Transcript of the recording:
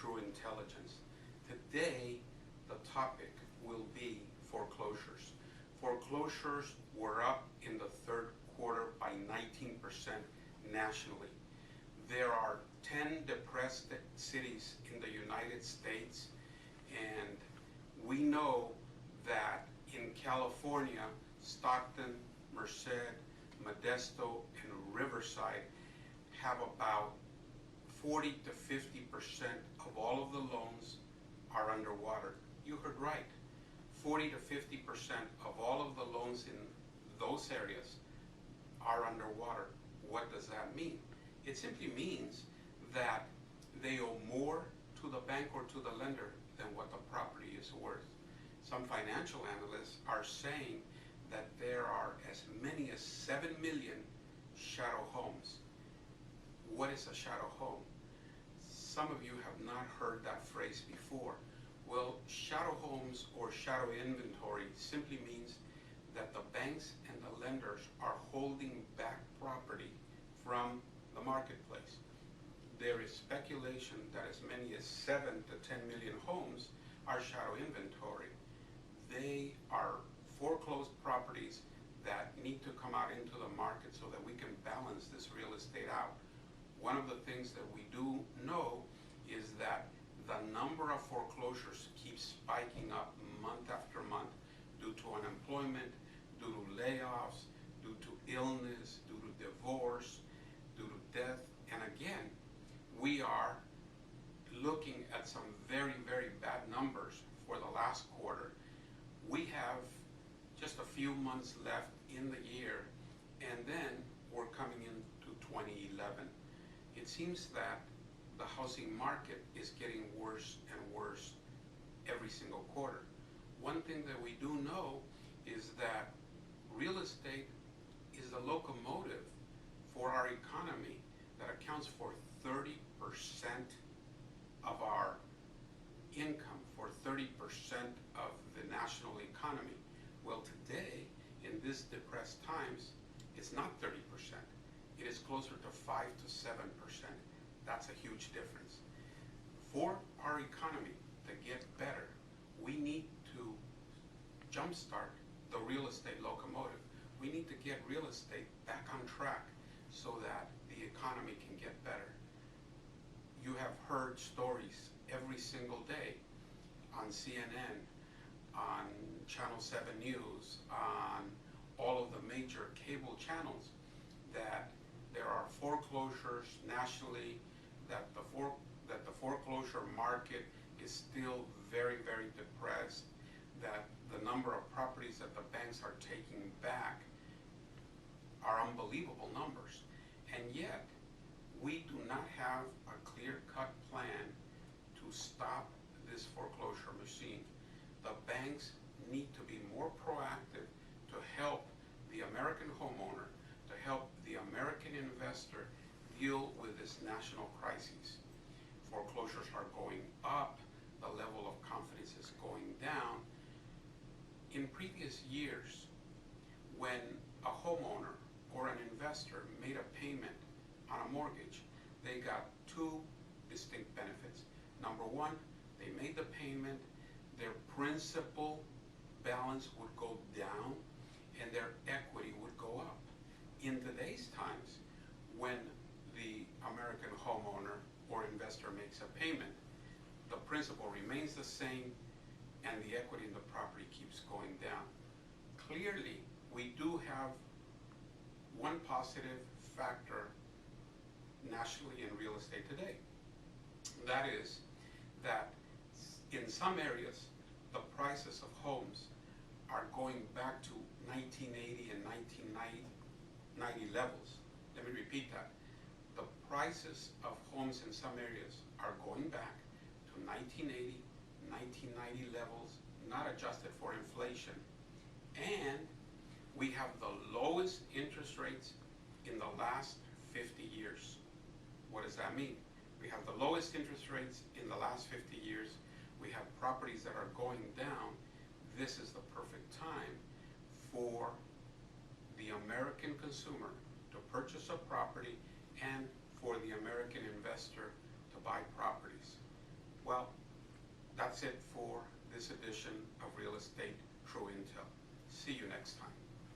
true intelligence. Today, the topic will be foreclosures. Foreclosures were up in the third quarter by 19% nationally. There are 10 depressed cities in the United States, and we know that in California, Stockton, Merced, Modesto, and Riverside have about 40 to 50% of all of the loans are underwater. You heard right. 40 to 50% of all of the loans in those areas are underwater. What does that mean? It simply means that they owe more to the bank or to the lender than what the property is worth. Some financial analysts are saying that there are as many as 7 million shadow homes. What is a shadow home? Some of you have not heard that phrase before. Well, shadow homes or shadow inventory simply means that the banks and the lenders are holding back property from the marketplace. There is speculation that as many as 7 to 10 million homes are shadow inventory. They are foreclosed properties that need to come out into the market so that we can balance this real estate out. One of the things that we do know is that the number of foreclosures keeps spiking up month after month due to unemployment, due to layoffs, due to illness, due to divorce, due to death. And again, we are looking at some very, very bad numbers for the last quarter. We have just a few months left in the year, and then we're coming into 2011. It seems that the housing market is getting worse and worse every single quarter. One thing that we do know is that real estate is the locomotive for our economy that accounts for 30% of our income, for 30% of the national economy. Well, today, in this depressed times, it's not 30%. It is closer to 5 to 7%. That's a huge difference. For our economy to get better, we need to jumpstart the real estate locomotive. We need to get real estate back on track so that the economy can get better. You have heard stories every single day on CNN, on Channel 7 News, on all of the major cable channels that there are foreclosures nationally, that the foreclosure market is still very, very depressed, that the number of properties that the banks are taking back are unbelievable numbers. And yet, we do not have a clear-cut plan to stop this foreclosure machine. The banks need to be more proactive to help the American homeowner, to help the American investor deal with this national crisis. Foreclosures are going up, the level of confidence is going down. In previous years, when a homeowner or an investor made a payment on a mortgage, they got two distinct benefits. Number one, they made the payment, their principal balance would go down and their equity would go up. In today's times, when the American homeowner or investor makes a payment, the principal remains the same and the equity in the property keeps going down. Clearly, we do have one positive factor nationally in real estate today. That is that in some areas, the prices of homes are going back to 1980 and 1990 levels. Let me repeat that. The prices of homes in some areas are going back to 1980, 1990 levels, not adjusted for inflation. And we have the lowest interest rates in the last 50 years. What does that mean? We have the lowest interest rates in the last 50 years. We have properties that are going down. This is the perfect time for the American consumer to purchase a property and for the American investor to buy properties. Well, that's it for this edition of Real Estate True Intel. See you next time.